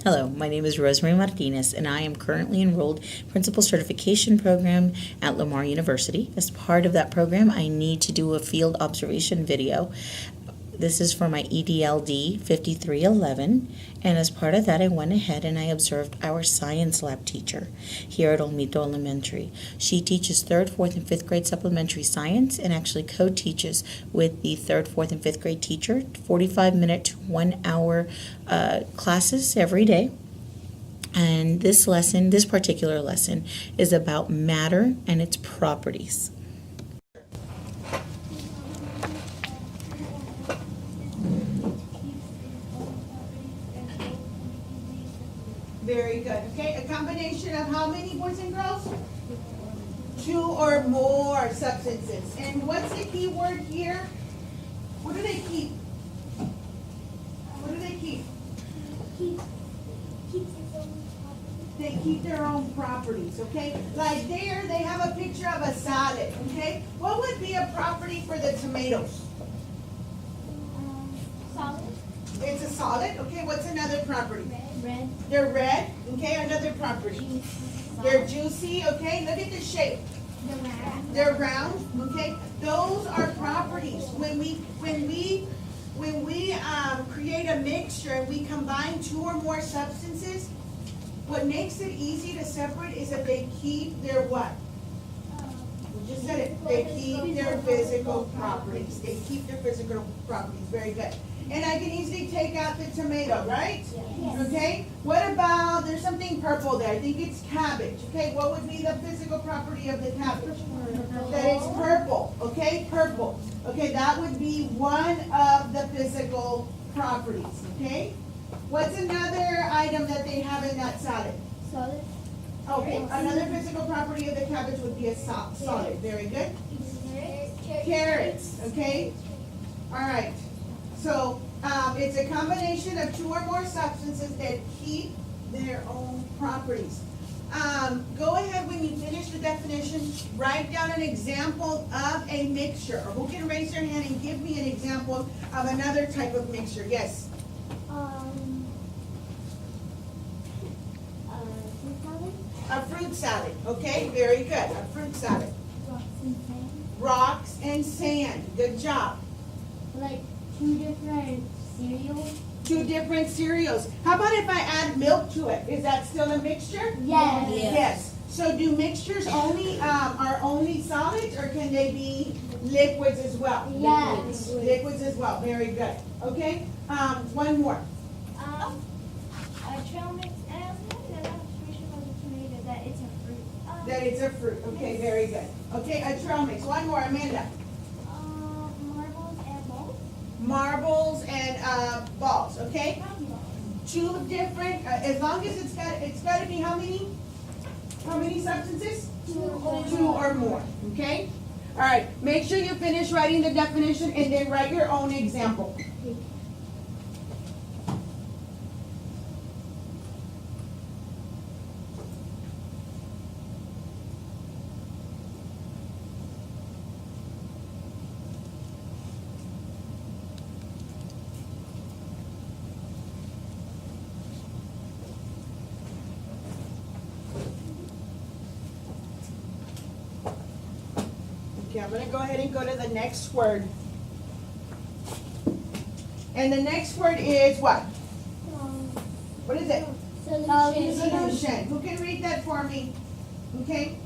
Hello, my name is Rosemary Martinez, and I am currently enrolled Principal Certification Program at Lamar University. As part of that program, I need to do a field observation video. This is for my Edld 5311, and as part of that, I went ahead and I observed our science lab teacher here at Olmito Elementary. She teaches 3rd, 4th, and 5th grade supplementary science and actually co-teaches with the 3rd, 4th, and 5th grade teacher 45-minute to 1 hour classes every day. And this particular lesson, is about matter and its properties. Very good. Okay, a combination of how many, boys and girls? 2 or more substances. And what's the key word here? What do they keep? What do they keep? They keep their own properties, okay? Like there, they have a picture of a salad, okay? What would be a property for the tomatoes? Solid. It's a solid, okay? What's another property? Red. They're red, okay? Another property. They're juicy, okay? Look at the shape. They're round, okay? Those are properties. When we create a mixture and we combine 2 or more substances, what makes it easy to separate is that they keep their what? We just said it. They keep their physical properties. They keep their physical properties. Very good. And I can easily take out the tomato, right? Yes. Okay. What about, there's something purple there. I think it's cabbage. Okay. What would be the physical property of the cabbage? That it's purple. Okay. Purple. Okay. That would be one of the physical properties. Okay. What's another item that they have in that salad? Solid. Okay. Another physical property of the cabbage would be a solid. Very good. Carrots. Okay. All right. So it's a combination of 2 or more substances that keep their own properties. Go ahead, when you finish the definition, write down an example of a mixture. Or who can raise their hand and give me an example of another type of mixture? Yes. Fruit salad. A fruit salad. Okay, very good. A fruit salad. Rocks and sand. Rocks and sand. Good job. Like 2 different cereals. 2 different cereals. How about if I add milk to it? Is that still a mixture? Yes. Yes. So do mixtures only are only solids, or can they be liquids as well? Yes. Liquids as well. Very good. Okay. One more. A trail mix, and I was having an illustration of the tomato that it's a fruit. That it's a fruit. Okay. Very good. Okay. A trail mix. One more, Amanda. Marbles and balls. Marbles and balls. Okay. Round balls. 2 different. As long as it's got to be how many? How many substances? 2 or 2 or more. Okay. All right. Make sure you finish writing the definition and then write your own example. Okay, I'm going to go ahead and go to the next word. And the next word is what? What is it? Solution. Who can read that for me? Okay?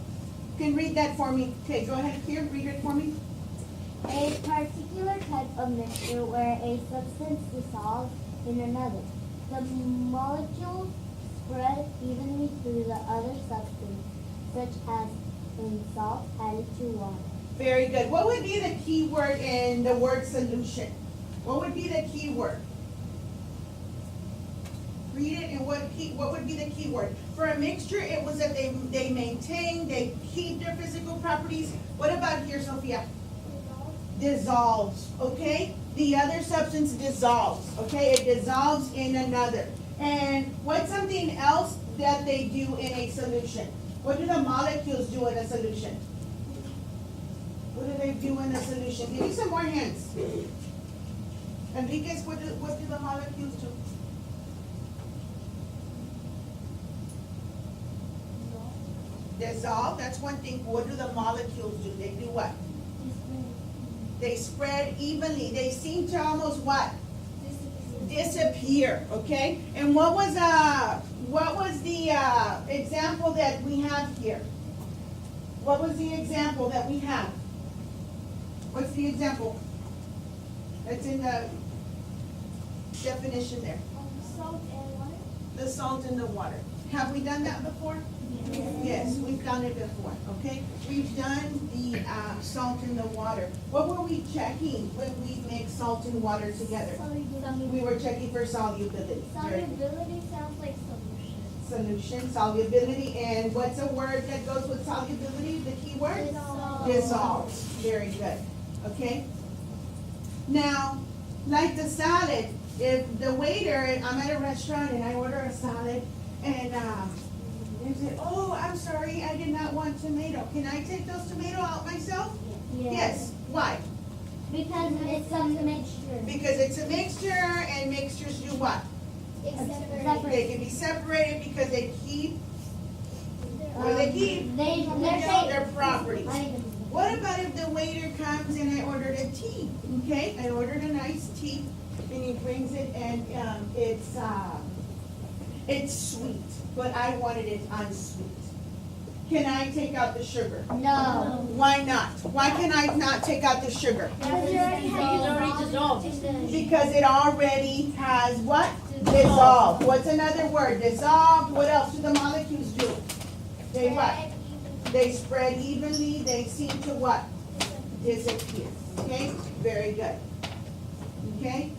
Who can read that for me? Okay, go ahead here, read it for me. A particular type of mixture where a substance dissolves in another. The molecules spread evenly through the other substance, such as in salt added to water. Very good. What would be the key word in the word solution? What would be the key word? Read it, and what would be the key word? For a mixture, it was that they maintain, they keep their physical properties. What about here, Sophia? Dissolves, okay? The other substance dissolves, okay? It dissolves in another. And what's something else that they do in a solution? What do the molecules do in a solution? What do they do in a solution? Give me some more hands. Enriquez, what do the molecules do? Dissolve, that's one thing. What do the molecules do? They do what? They spread evenly. They seem to almost what? Disappear, okay? And what was the example that we have here? What was the example that we have? What's the example? That's in the definition there. Salt and water? The salt in the water. Have we done that before? Yes, we've done it before, okay? We've done the salt in the water. What were we checking when we mix salt and water together? We were checking for solubility. Solubility sounds like solution. Solution, solubility, and what's a word that goes with solubility, the key word? Dissolve. Dissolves. Very good, okay? Now, like the salad, if the waiter, I'm at a restaurant and I order a salad and they say, oh, I'm sorry, I did not want tomato. Can I take those tomato out myself? Yes. Why? Because it's a mixture. Because it's a mixture, and mixtures do what? It's They can be separated because they keep, what do they keep? Their properties. What about if the waiter comes and I ordered a tea, okay? I ordered a nice tea, and he brings it and it's sweet, but I wanted it unsweet. Can I take out the sugar? No. Why not? Why can I not take out the sugar? Because it already dissolved. Because it already has what? Dissolved. What's another word? Dissolved. What else do the molecules do? They what? They spread evenly. They seem to what? Disappear. Okay? Very good. Okay?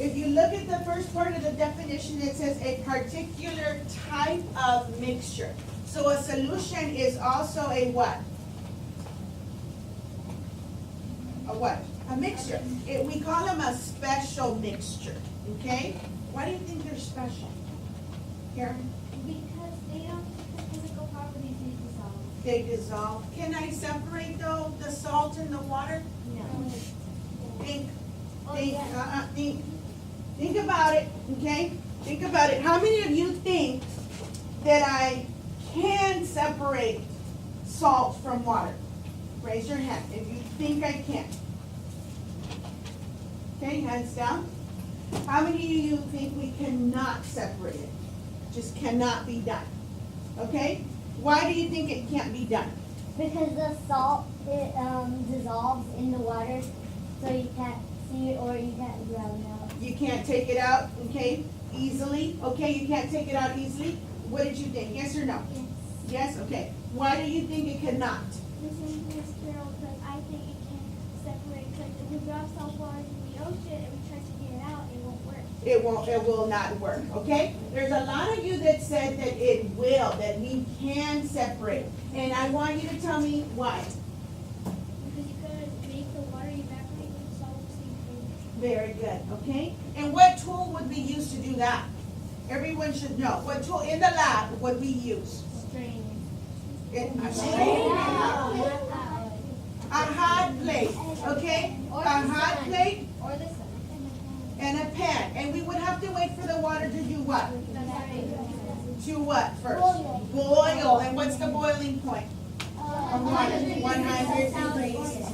If you look at the first part of the definition, it says a particular type of mixture. So a solution is also a what? A what? A mixture. We call them a special mixture. Okay? Why do you think they're special? Karen? Because they don't have the physical properties they dissolve. They dissolve. Can I separate though the salt and the water? No. Think about it, okay? Think about it. How many of you think that I can separate salt from water? Raise your hand if you think I can. Okay, hands down. How many of you think we cannot separate it? Just cannot be done. Okay? Why do you think it can't be done? Because the salt dissolves in the water, so you can't see it or you can't grab it out. You can't take it out, okay, easily? Okay, you can't take it out easily? What did you think? Yes or no? Yes. Yes? Okay. Why do you think it cannot? The same thing as Carol, because I think it can separate, because if we drop salt water in the ocean and we try to get it out, it won't work. It will not work, okay? There's a lot of you that said that it will, that we can separate. And I want you to tell me why. Because you could make the water evaporate with the salt at the same time. Very good, okay? And what tool would we use to do that? Everyone should know. What tool in the lab would we use? Strain. A hot plate, okay? A hot plate Or the sun. and a pan. And we would have to wait for the water to do what? To what first? Boil. And what's the boiling point? 100 degrees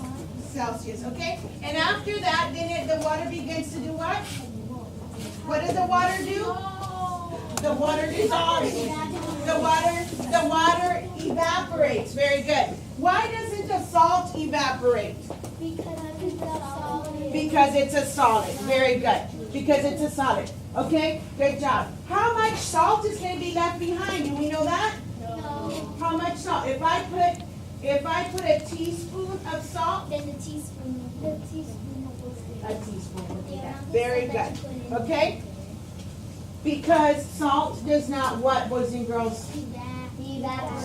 Celsius, okay? And after that, then the water begins to do what? What does the water do? The water dissolves. The water evaporates. Very good. Why doesn't the salt evaporate? Because it's a solid. Very good. Because it's a solid. Okay? Good job. How much salt is going to be left behind? Do we know that? No. How much salt? If I put a teaspoon of salt, Then the teaspoon will stay. a teaspoon would be Yeah. that. Very good. Okay? Because salt does not what, boys and girls?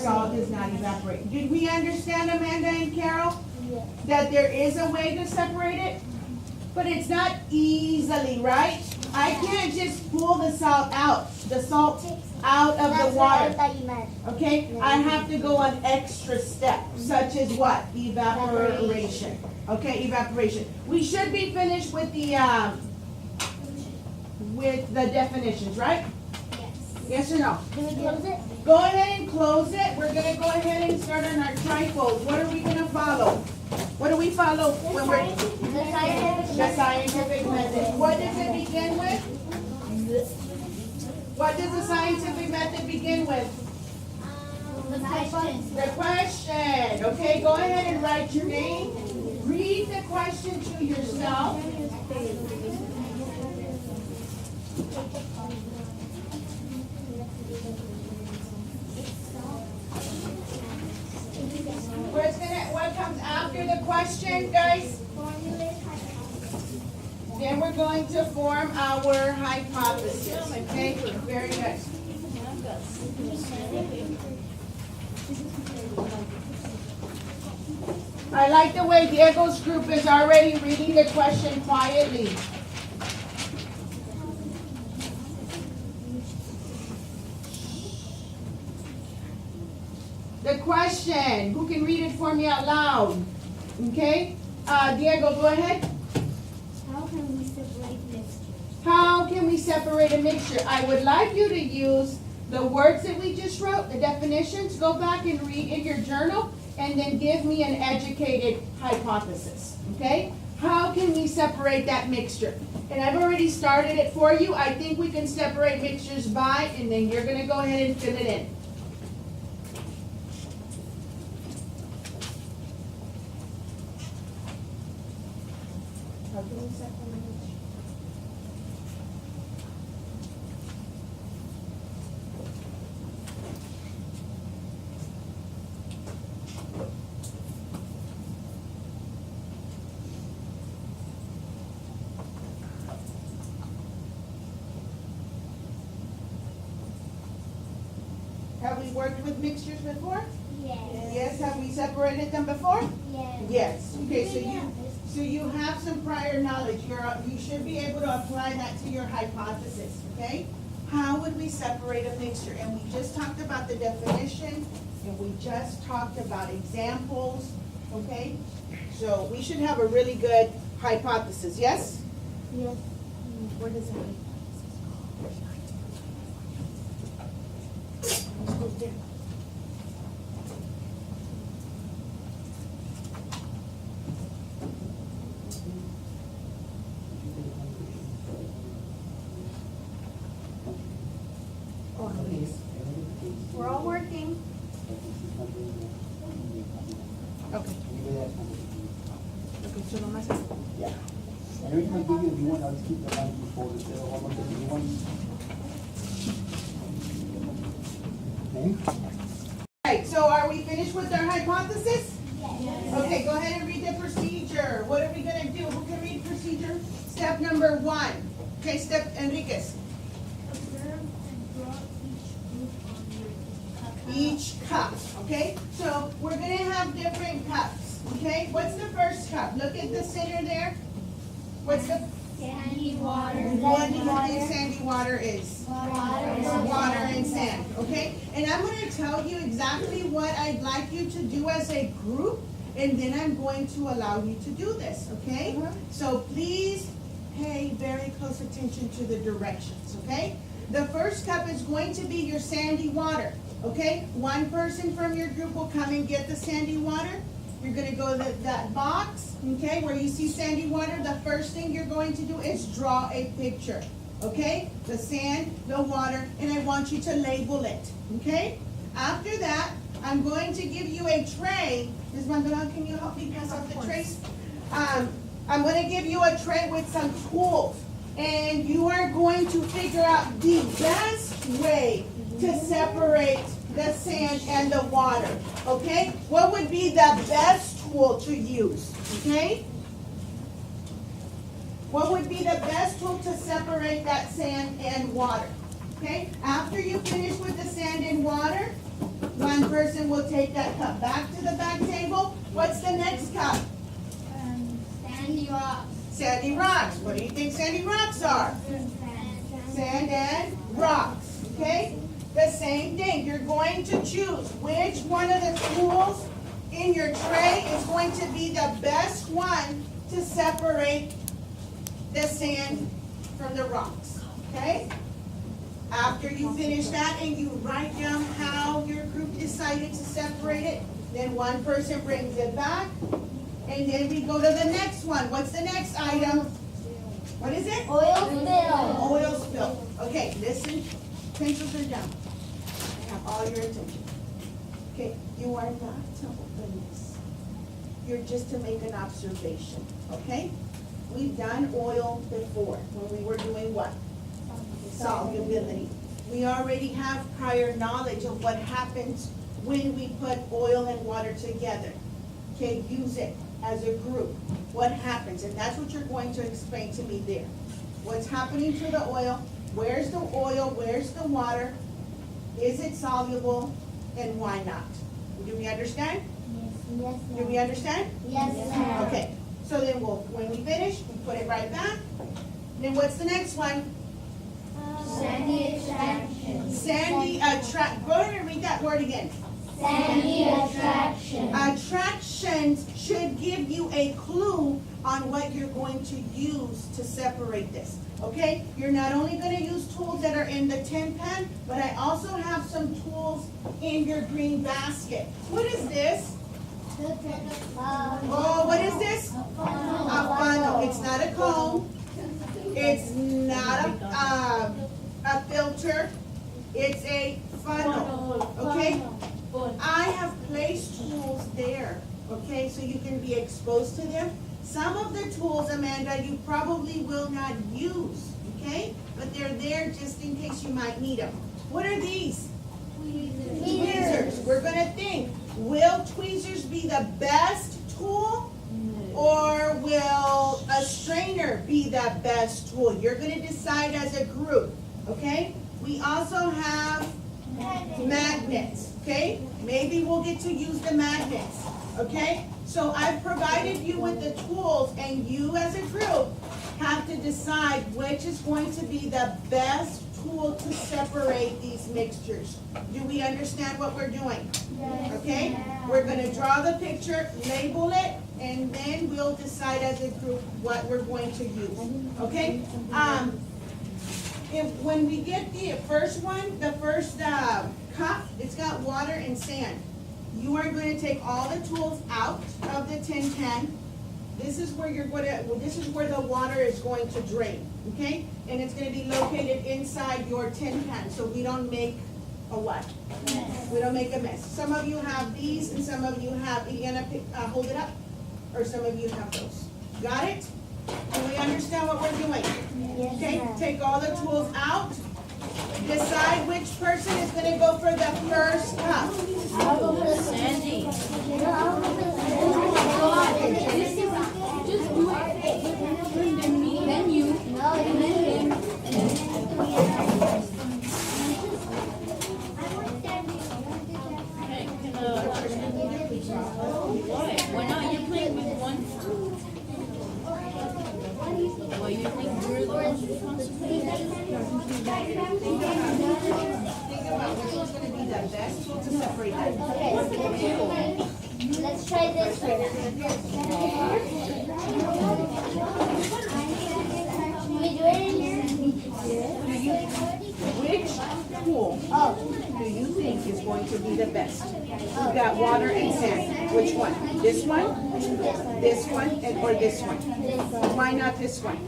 Salt does not evaporate. Did we understand, Amanda and Carol? Yes. That there is a way to separate it? But it's not easily, right? I can't just pull the salt out out of the water. That's what I thought you meant. Okay? I have to go an extra step, such as what? Evaporation. Okay, evaporation. We should be finished with the definitions, right? Yes. Yes or no? Do we close it? Go ahead and close it. We're gonna go ahead and start on our trifold. What are we gonna follow? What do we follow when we're The scientific the scientific method? What does it begin with? What does the scientific method begin with? The question. The question. Okay, go ahead and write your name. Read the question to yourself. What comes after the question, guys? Then we're going to form our hypothesis. Okay, very good. I like the way Diego's group is already reading the question quietly. The question, who can read it for me out loud? Okay, Diego, go ahead. How can we separate mixtures? How can we separate a mixture? I would like you to use the words that we just wrote, the definitions. Go back and read in your journal and then give me an educated hypothesis, okay? How can we separate that mixture? And I've already started it for you. I think we can separate mixtures by, and then you're gonna go ahead and fill it in. How can we separate mixture? Have we worked with mixtures before? Yes. Yes, have we separated them before? Yes. Yes. Okay, so you have some prior knowledge. You should be able to apply that to your hypothesis, okay? How would we separate a mixture? And we just talked about the definition, and we just talked about examples, okay? So we should have a really good hypothesis, yes? Yes. Where does it? We're all working. Okay. Okay, so nomás Yeah. And every time I give you a new one, I'll just keep the one before the one with the new one. Okay? Right, so are we finished with our hypothesis? Yes. Okay, go ahead and read the procedure. What are we gonna do? Who can read procedure? Step number 1. Okay, step Enriquez. Observe and draw each group on your cup. Each cup, okay? So we're gonna have different cups, okay? What's the first cup? Look at the center there. What's the, Sandy water. what do you think sandy water is? Water. Water and sand, okay? And I'm gonna tell you exactly what I'd like you to do as a group, and then I'm going to allow you to do this, okay? So please pay very close attention to the directions, okay? The first cup is going to be your sandy water, okay? One person from your group will come and get the sandy water. You're gonna go to that box, okay, where you see sandy water. The first thing you're going to do is draw a picture, okay? The sand, the water, and I want you to label it, okay? After that, I'm going to give you a tray. Ms. Mandela, can you help me pass out the trays? I'm gonna give you a tray with some tools, and you are going to figure out the best way to separate the sand and the water, okay? What would be the best tool to use, okay? What would be the best tool to separate that sand and water, okay? After you finish with the sand and water, one person will take that cup back to the back table. What's the next cup? Sandy rocks. Sandy rocks. What do you think sandy rocks are? Sand and rocks, okay? The same thing, you're going to choose which one of the tools in your tray is going to be the best one to separate the sand from the rocks, okay? After you finish that and you write down how your group decided to separate it, then one person brings it back, and then we go to the next one. What's the next item? What is it? Oil spill. Oil spill. Okay, listen, pencils are down. I have all your attention. Okay, you are not to open this. You're just to make an observation, okay? We've done oil before, when we were doing what? Solubility. We already have prior knowledge of what happens when we put oil and water together. Okay, use it as a group. What happens? And that's what you're going to explain to me there. What's happening to the oil? Where's the oil? Where's the water? Is it soluble? And why not? Do we understand? Yes, Do we understand? Yes, ma'am. Okay, so then when we finish, we put it right back. Then what's the next one? Sandy attraction. Sandy attract, go ahead and read that word again. Sandy attraction. Attractions should give you a clue on what you're going to use to separate this, okay? You're not only gonna use tools that are in the tin pan, but I also have some tools in your green basket. What is this? Oh, what is this? A funnel. It's not a comb. It's not a filter. It's a funnel, okay? I have placed tools there, okay, so you can be exposed to them. Some of the tools, Amanda, you probably will not use, okay? But they're there just in case you might need them. What are these? Tweezers. We're gonna think, will tweezers be the best tool? Or will a strainer be the best tool? You're gonna decide as a group, okay? We also have magnets, okay? Maybe we'll get to use the magnets, okay? So I've provided you with the tools, and you as a group have to decide which is going to be the best tool to separate these mixtures. Do we understand what we're doing? Okay? We're gonna draw the picture, label it, and then we'll decide as a group what we're going to use, okay? When we get the first one, the first cup, it's got water and sand. You are going to take all the tools out of the tin can. This is where this is where the water is going to drain, okay? And it's going to be located inside your tin can, so we don't make a what? We don't make a mess. Some of you have these, and some of you have, Ileana, hold it up, or some of you have those. Got it? Do we understand what we're doing? Okay, take all the tools out. Decide which person is going to go for the first cup. Sandy. Just do it. Then you. No, and then him. Why not? You're playing with one. Well, you think we're the ones responsible? Think about which one's going to be the best tool to separate them. Okay, let's try this first. Can we do it in here? Which tool do you think is going to be the best? We've got water and sand. Which one? This one, or this one? Why not this one?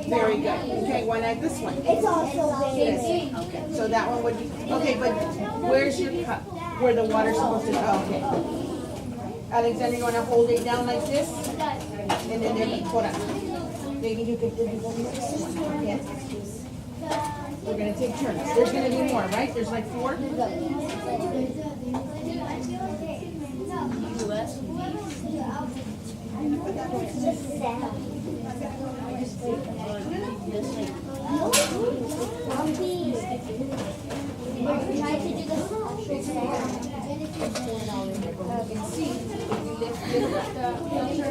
Very good. Okay, why not this one? It's also big. Okay, so that one would be, okay, but where's your cup? Where the water's supposed to, oh, okay. Alexander, you wanna hold it down like this? And then there, hold on. Maybe you could do this one. Yes. We're gonna take turns. There's gonna be more, right? There's like 4? Try to do the sound. You can see, if you lift the filter,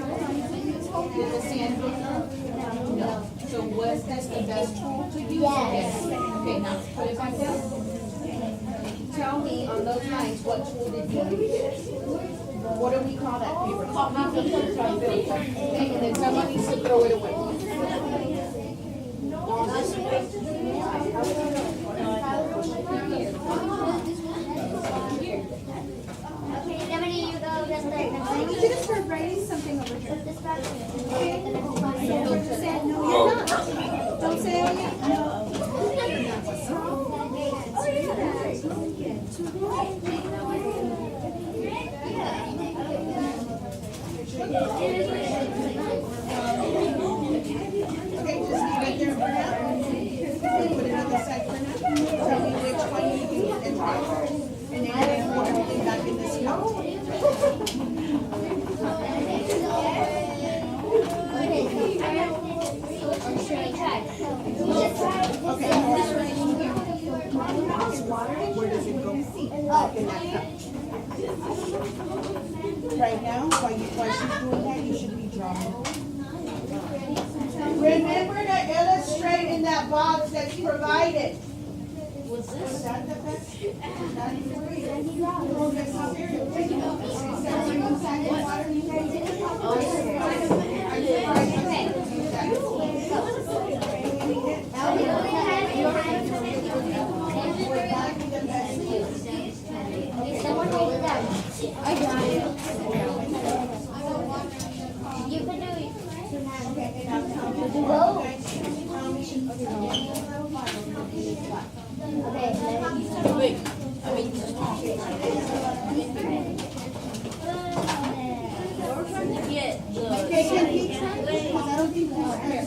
did the sand go through? No. So was this the best tool to use? Yes. Okay, now put it back down. Tell me on those lines, what tool did you use? What do we call that paper? Coffee filter. Okay, and then someone needs to throw it away. You just start writing something over here. Put this back in. No, you're not. Don't say it yet. Okay, just leave it there for now. Put it on the side for now. Tell me which one you do and why. And then we'll put everything back in this note. Okay. Where does it go? Back in that cup. Right now, while she's doing that, you should be drawing. Remember to illustrate in that box that's provided. Was that the best? Someone hold it down. I got it. You can do it. Whoa. Okay. Wait, I mean, we're trying to get the. Okay, can he try? Because I don't think he's here.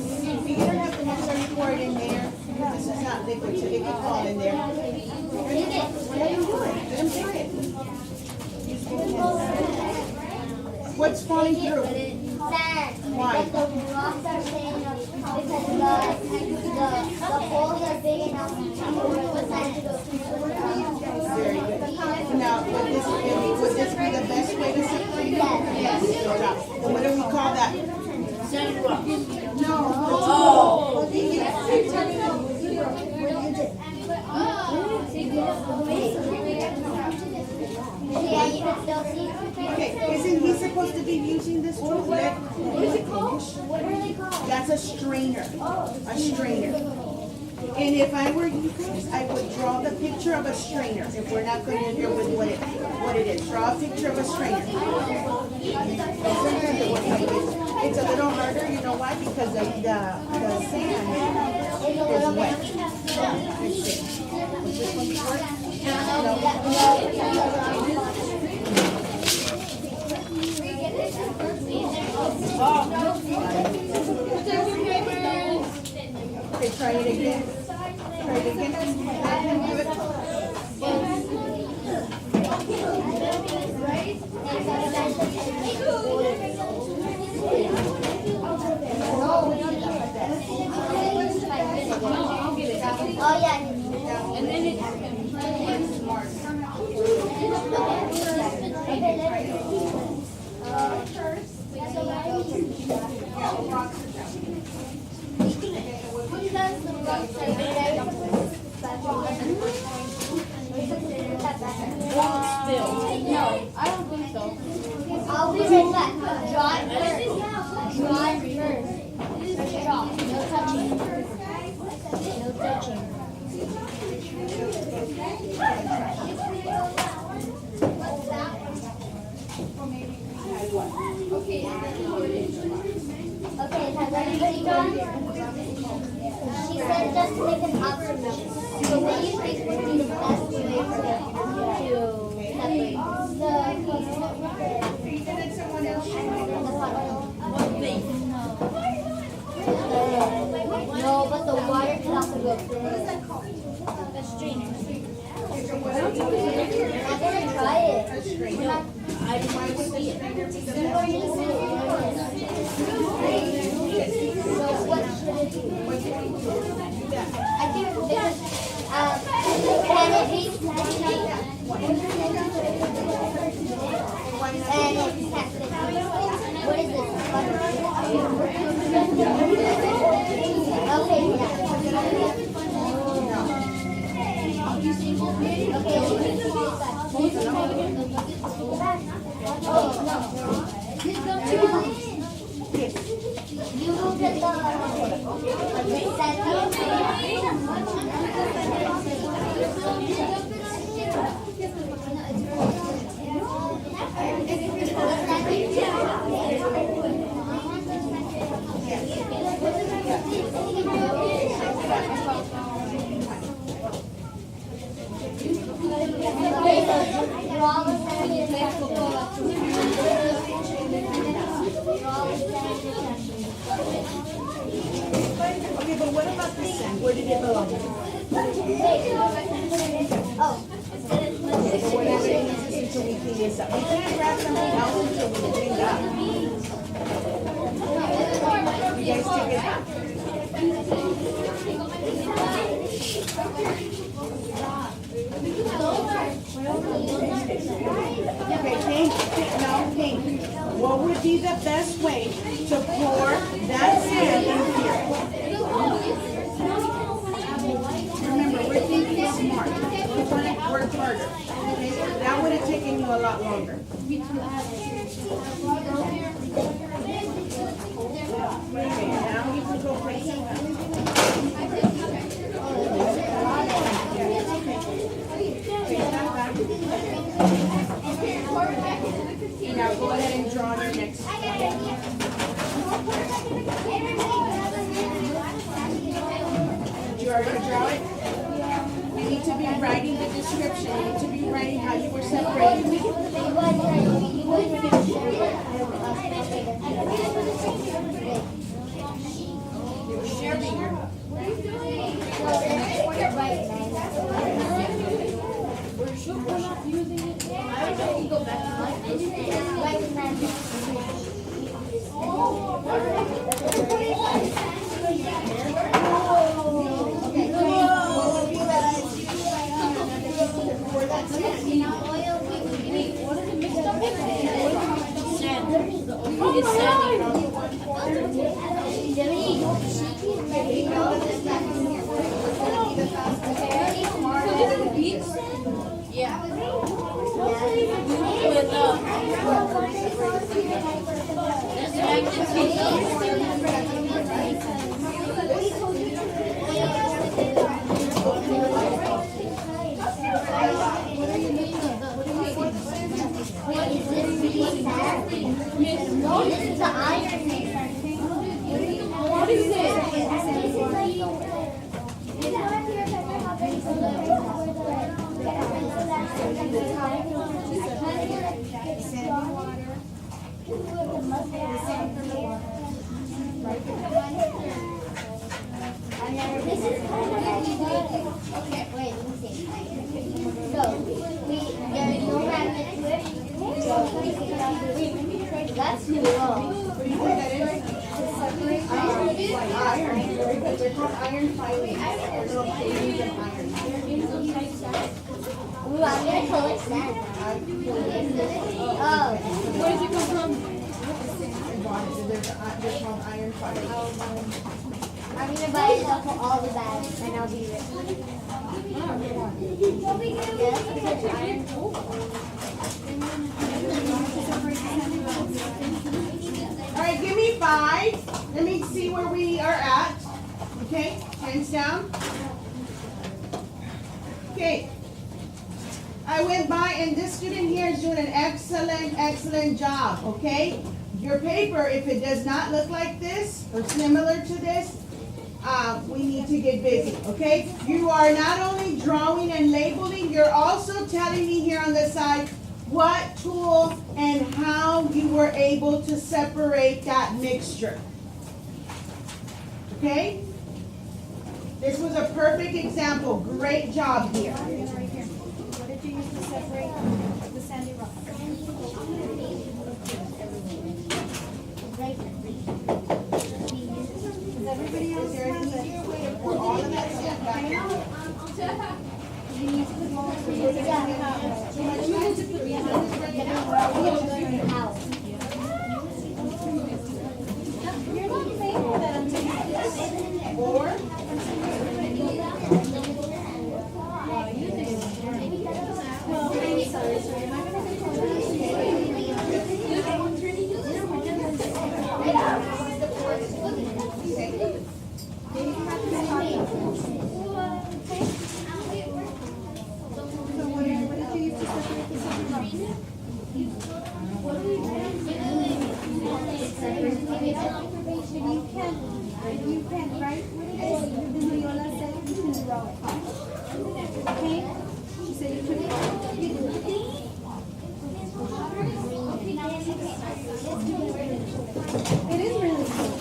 You don't have to necessarily pour it in there. This is not liquid, so it can fall in there. Let him do it. Let him try it. What's falling through? Sand. Why? But the rocks are big enough because the holes are big enough for the sand to go through. Very good. Now, would this be the best way to separate it? Yes. Yes, good job. And what do we call that? Sand rock. No. Oh. Yeah, you can still see. Okay, isn't he supposed to be using this tool? What is it called? What are they called? That's a strainer. A strainer. And if I were you guys, I would draw the picture of a strainer. If we're not going to deal with what it is, draw a picture of a strainer. It's a little harder, you know why? Because the sand is wet. Let's see. Is this one short? Okay, try it again. Try it again. Let him do it. Oh, yeah. And then it. Still. No, I don't think so. I'll be right back. Draw it first. Draw it first. Draw. No touching. No touching. Okay, has everybody drawn? She said just to make an observation. So what do you think would be the best way to separate? No, but the water could also go through it. The strainer. I'm gonna try it. I just want to see it. So what should it be? I think because can it be and it can't fit. What is this? Okay, yeah. Okay, oh, no. You will get the sand. Oh. Whatever it is until we clean this up. We can't grab something else until we clean it up. You guys take it out. Okay, Pink. What would be the best way to pour that sand in here? Remember, we're thinking smart. We want to work harder. Okay? That would have taken you a lot longer. Okay, now you can go place it down. Okay, stand back. Now go ahead and draw your next one. You are going to draw it? You need to be writing the description. You need to be writing how you were separated. That's too low. What do you think that is? Iron. Very good. They're called iron filings. They're little shavings of iron. Ooh, I'm gonna collect sand. Oh. Where does it come from? They're called iron filings. I'm gonna buy enough for all the bags and I'll be rich. All right, give me 5. Let me see where we are at. Okay, hands down. Okay. I went by and this student here is doing an excellent job, okay? Your paper, if it does not look like this or similar to this, we need to get busy, okay? You are not only drawing and labeling, you're also telling me here on the side what tools and how you were able to separate that mixture. Okay? This was a perfect example. Great job here. What did you use to separate the sandy rock? Does everybody else have it? Pour all of that sand back in. You need to put more of it. Too much time to put behind this right now. You're not paying for that until you do this. 4. Well, I'm sorry, am I gonna what did you use to separate the sandy rock? You can write what it is, then Loyola said you can draw it. Okay? She said you could draw it. You do it. It is really cool.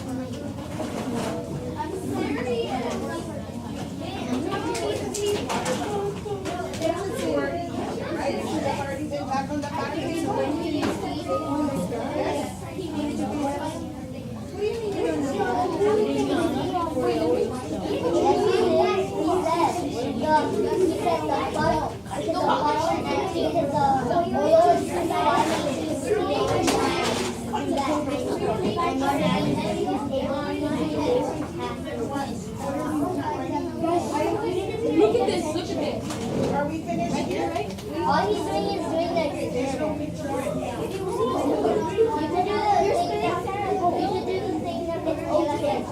Look at this, look at this. Are we finished here? All he's doing is doing the. There's no picture. You can do the thing that it's okay.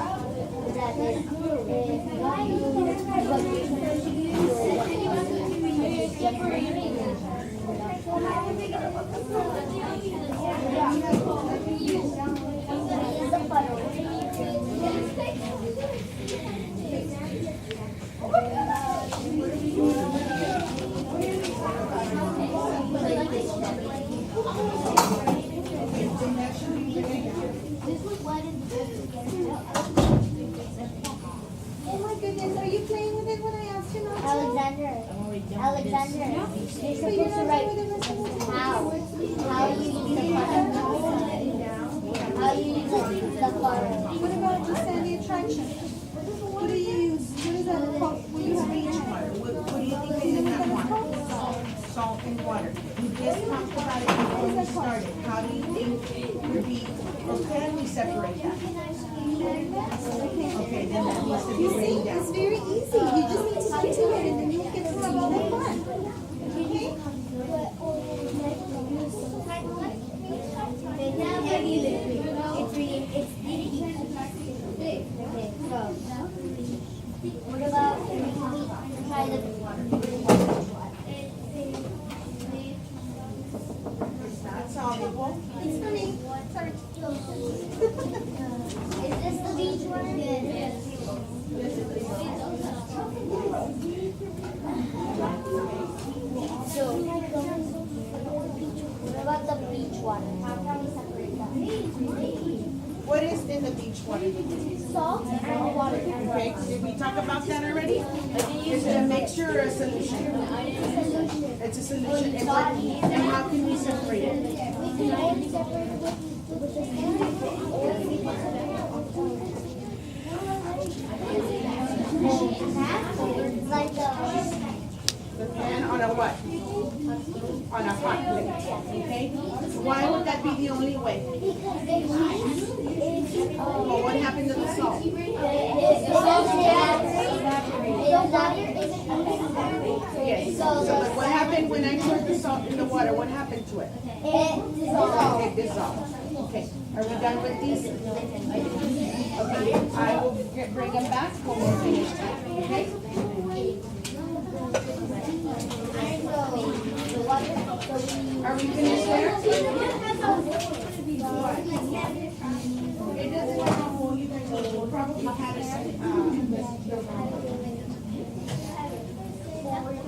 Oh my goodness, are you playing with it when I asked you not to? Alexander, you're supposed to write how you use the fire. How you use the fire. What about just the attraction? What do you use? What is that called? What do you have in your hand? What do you think is in that water? Salt and water. We just talked about it before we started. How do you think would be, or can we separate that? Okay, then that needs to be You see, written down. it's very easy. You just need to stick to it and then you'll get to have all that fun. Okay? What about try That's soluble. It's funny. Sorry. Is this the beach one? So, what about the beach one? How can we separate that? What is in the beach water? Salt and water. Okay, did we talk about that already? Is it a mixture or a solution? It's a solution. And how can we separate it? We can only separate it with the hand or like The pan on a what? On a hot plate, okay? Why would that be the only way? because the heat is Well, what happened to the salt? the water isn't Yes. So what happened when I poured the salt in the water? What happened to it? it dissolves. It dissolved. Okay, are we done with these? Okay, I will bring them back when we're finished, okay? Are we finished there? It doesn't have a hole, you guys will probably have it.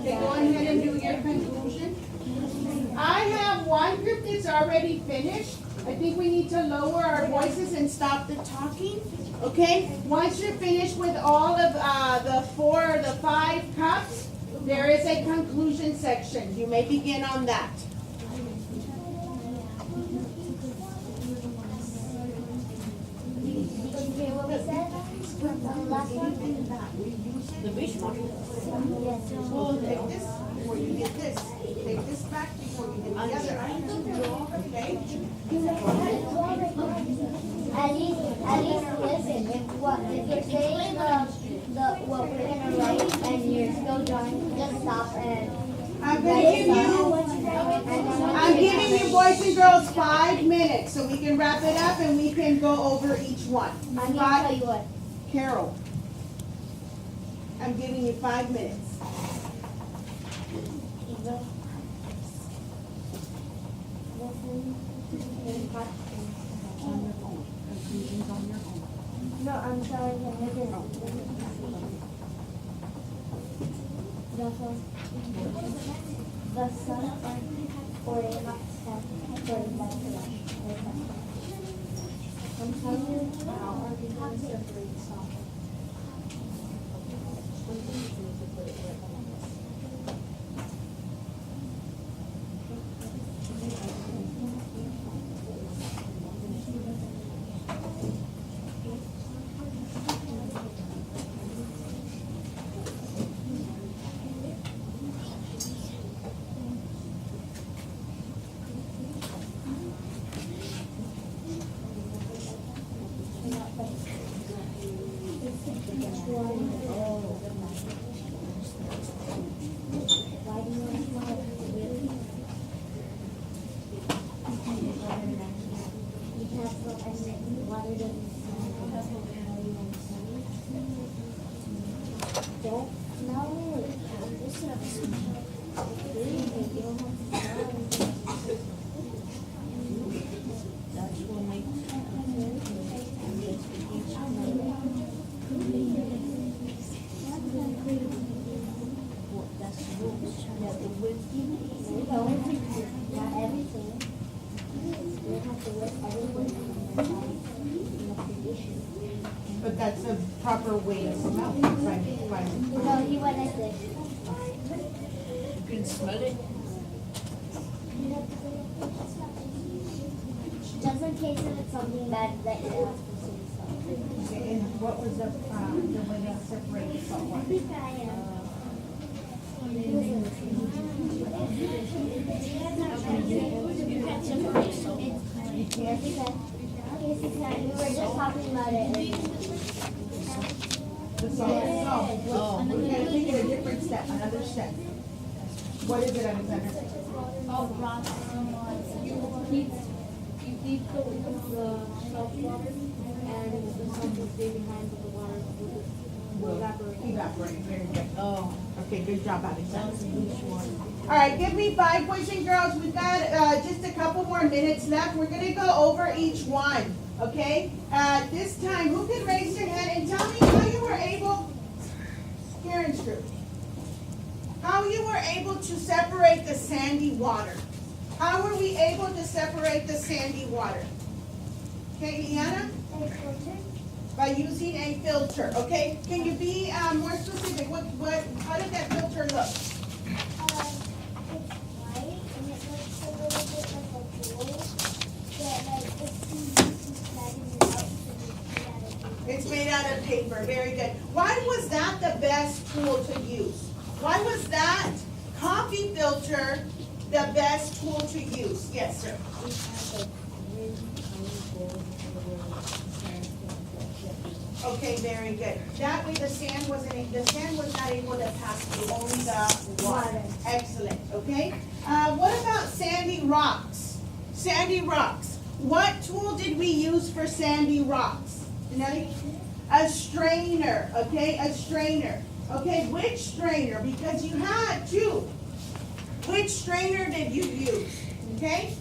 Okay, go ahead and do your conclusion. I have one group that's already finished. I think we need to lower our voices and stop the talking, okay? Once you're finished with all of the 5 cups, there is a conclusion section. You may begin on that. Did you hear what we said? The last one? The beach water. Yes. Well, take this before you get this. Take this back before you get the other item, okay? At least listen, if you're saying what we're gonna write and you're still drawing, just stop and I'm giving you boys and girls 5 minutes so we can wrap it up and we can go over each one. I'm gonna tell you what. Carol, I'm giving you 5 minutes. No, I'm telling him the sun or a hot step going back to that. I'm telling you now, are we not separate salt? Why do you want to smell it? Because water doesn't smell. Don't smell it. That's what makes. That's the rules. That the whiskey. Not everything. You have to work everything in the condition. But that's a proper way to smell it, right? No, he went like this. You can smell it. Just in case if it's something bad that you have to say something. Okay, and what was the way to separate the salt water? You can't separate salt. Yes, he can. Yes, he can. We were just talking about it. The salt. Oh, we're gonna take it a different step, another step. What is it, Alexander? Oh, rocks. You heat the salt water, and the salt will stay behind, but the water will evaporate. Evaporate, very good. Oh, Okay, good job, that Alexander. was a loose one. All right, give me 5, boys and girls. We've got just a couple more minutes left. We're gonna go over each one, okay? This time, who can raise their hand and tell me how you were able, Karen's group, how you were able to separate the sandy water? How were we able to separate the sandy water? Okay, Leanna? By using a filter, okay? Can you be more specific? How did that filter look? It's white and it looks a little bit like a pool. But like it's too sliding it out to It's made out of paper, very good. Why was that the best tool to use? Why was that coffee filter the best tool to use? Yes, sir. Okay, very good. That way the sand was not able to pass through, only the water. Excellent, okay? What about sandy rocks? Sandy rocks. What tool did we use for sandy rocks? Nelly? A strainer, okay? A strainer. Okay, which strainer? Because you had two. Which strainer did you use? Okay?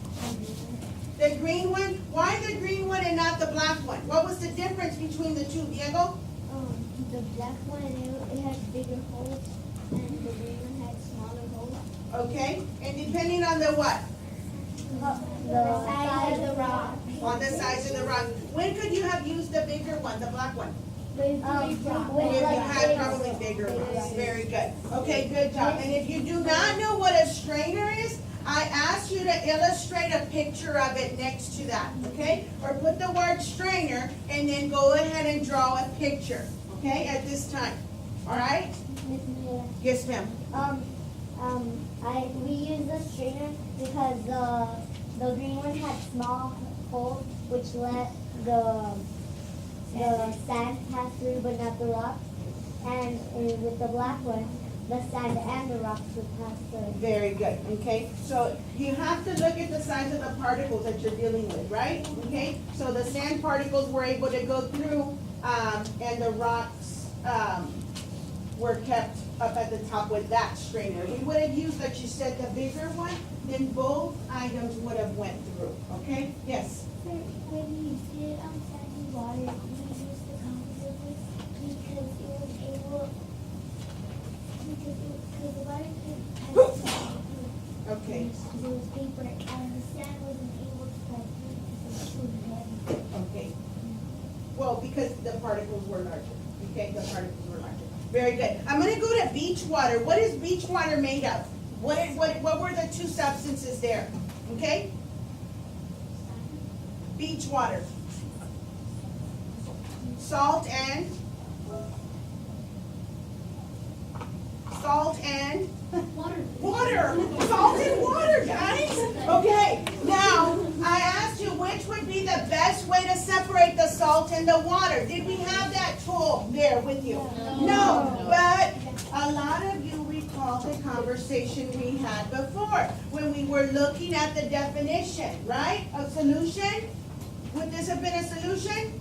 The green one? Why the green one and not the black one? What was the difference between the two, Diego? The black one, it has bigger holes, and the green one had smaller holes. Okay, and depending on the what? The size of the rock. On the size of the rock. When could you have used the bigger one, the black one? With If you had probably bigger ones. Very good. Okay, good job. And if you do not know what a strainer is, I ask you to illustrate a picture of it next to that, okay? Or put the word strainer and then go ahead and draw a picture, okay, at this time. All right? Miss Mia. Yes, ma'am. We use the strainer because the green one had small holes which let the sand pass through but not the rocks. And with the black one, the sand and the rocks would pass through. Very good, okay? So you have to look at the size of the particles that you're dealing with, right? Okay? So the sand particles were able to go through, and the rocks were kept up at the top with that strainer. We would have used, like you said, the bigger one, then both items would have went through, okay? Yes? When you did sandy water, you used the composite because it was able, because the water could pass through. Okay, Because it was paper and the sand wasn't able to pass through because it was too heavy. okay. Well, because the particles were larger, okay? The particles were larger. Very good. I'm gonna go to beach water. What is beach water made of? What were the two substances there? Okay? Beach water. Salt and water. Salt and water, guys. Okay. Now, I asked you which would be the best way to separate the salt and the water. Did we have that tool? people there with you? No, but a lot of you recall the conversation we had before when we were looking at the definition, right? Of solution? Would this have been a solution?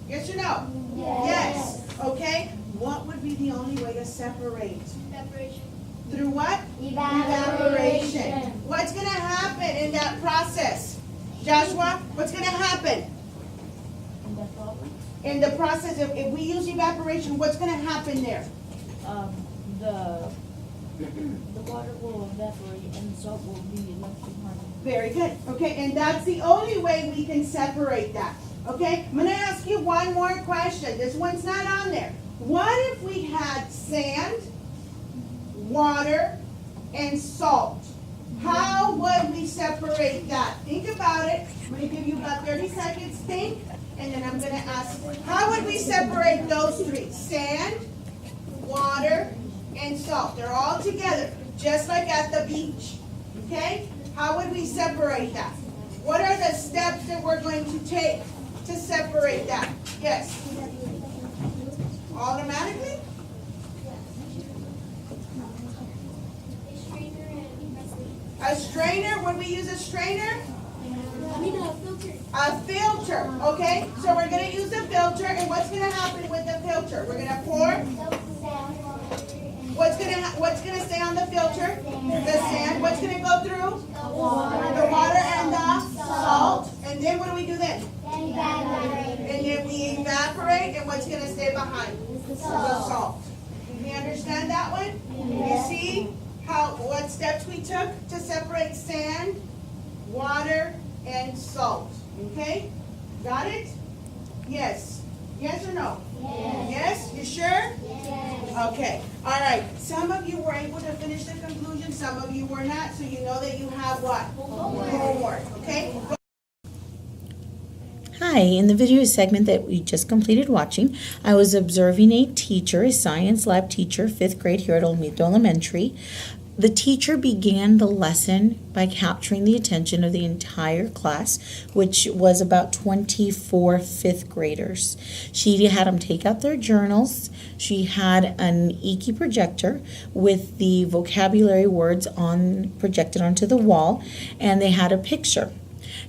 Yes or no? Yes. Okay. What would be the only way to separate? Separation. Through what? Evaporation. What's going to happen in that process? Joshua, what's going to happen? In the process, if we use evaporation, what's going to happen there? The water will evaporate and the salt will be left behind. Very good. Okay, and that's the only way we can separate that. Okay, I'm going to ask you one more question. This one's not on there. What if we had sand, water, and salt? How would we separate that? Think about it. I'm going to give you about 30 seconds. Think. And then I'm going to ask, how would we separate those three? Sand, water, and salt. They're all together, just like at the beach. Okay? How would we separate that? What are the steps that we're going to take to separate that? Yes? Automatically? A strainer? Would we use a strainer? A filter, okay? So we're going to use a filter, and what's going to happen with the filter? We're going to pour. What's going to stay on the filter? The sand. What's going to go through? The water and the salt. And then what do we do then? And then we evaporate, and what's going to stay behind? The salt. Do you understand that one? You see what steps we took to separate sand, water, and salt. Okay? Got it? Yes. Yes or no? Yes. You sure? Yes. Okay. All right. Some of you were able to finish the conclusion. Some of you were not. So you know that you have what? Homework. Okay? Hi, in the video segment that we just completed watching, I was observing a teacher, a science lab teacher, 5th grade here at Olmito Elementary. The teacher began the lesson by capturing the attention of the entire class, which was about 24 5th graders. She had them take out their journals. She had an Iki projector with the vocabulary words projected onto the wall, and they had a picture.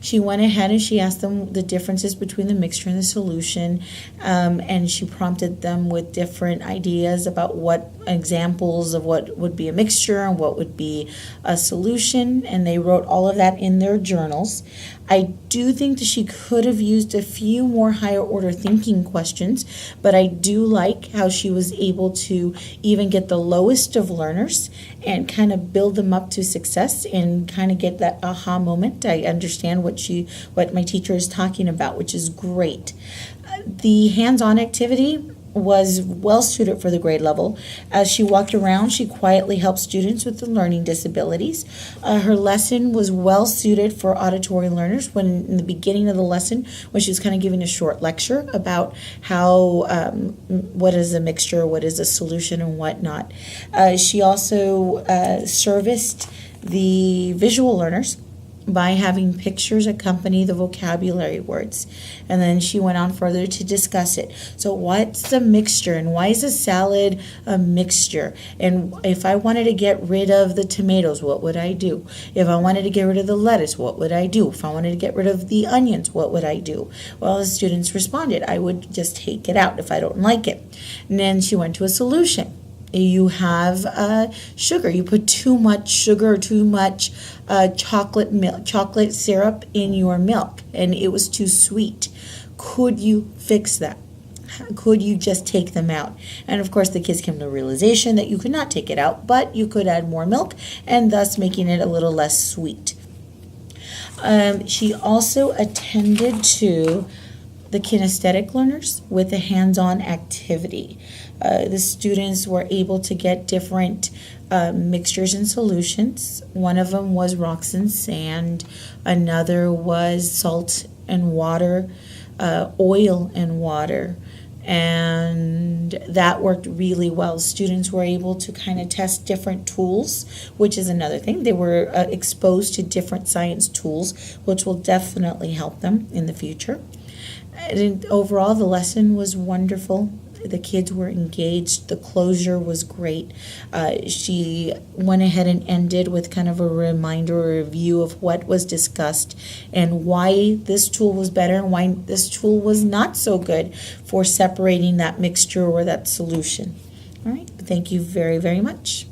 She went ahead and she asked them the differences between the mixture and the solution, and she prompted them with different ideas about what examples of what would be a mixture and what would be a solution, and they wrote all of that in their journals. I do think that she could have used a few more higher order thinking questions, but I do like how she was able to even get the lowest of learners and kind of build them up to success and kind of get that aha moment. I understand what my teacher is talking about, which is great. The hands-on activity was well suited for the grade level. As she walked around, she quietly helped students with the learning disabilities. Her lesson was well suited for auditory learners when in the beginning of the lesson, when she was kind of giving a short lecture about how, what is a mixture, what is a solution, and whatnot. She also serviced the visual learners by having pictures accompany the vocabulary words. And then she went on further to discuss it. So what's a mixture, and why is a salad a mixture? And if I wanted to get rid of the tomatoes, what would I do? If I wanted to get rid of the lettuce, what would I do? If I wanted to get rid of the onions, what would I do? Well, the students responded, I would just take it out if I don't like it. And then she went to a solution. You have sugar. You put too much sugar or too much chocolate syrup in your milk, and it was too sweet. Could you fix that? Could you just take them out? And of course, the kids came to the realization that you could not take it out, but you could add more milk, and thus making it a little less sweet. She also attended to the kinesthetic learners with a hands-on activity. The students were able to get different mixtures and solutions. One of them was rocks and sand. Another was salt and water, oil and water. And that worked really well. Students were able to kind of test different tools, which is another thing. They were exposed to different science tools, which will definitely help them in the future. And overall, the lesson was wonderful. The kids were engaged. The closure was great. She went ahead and ended with kind of a reminder or review of what was discussed and why this tool was better and why this tool was not so good for separating that mixture or that solution. All right. Thank you very, very much.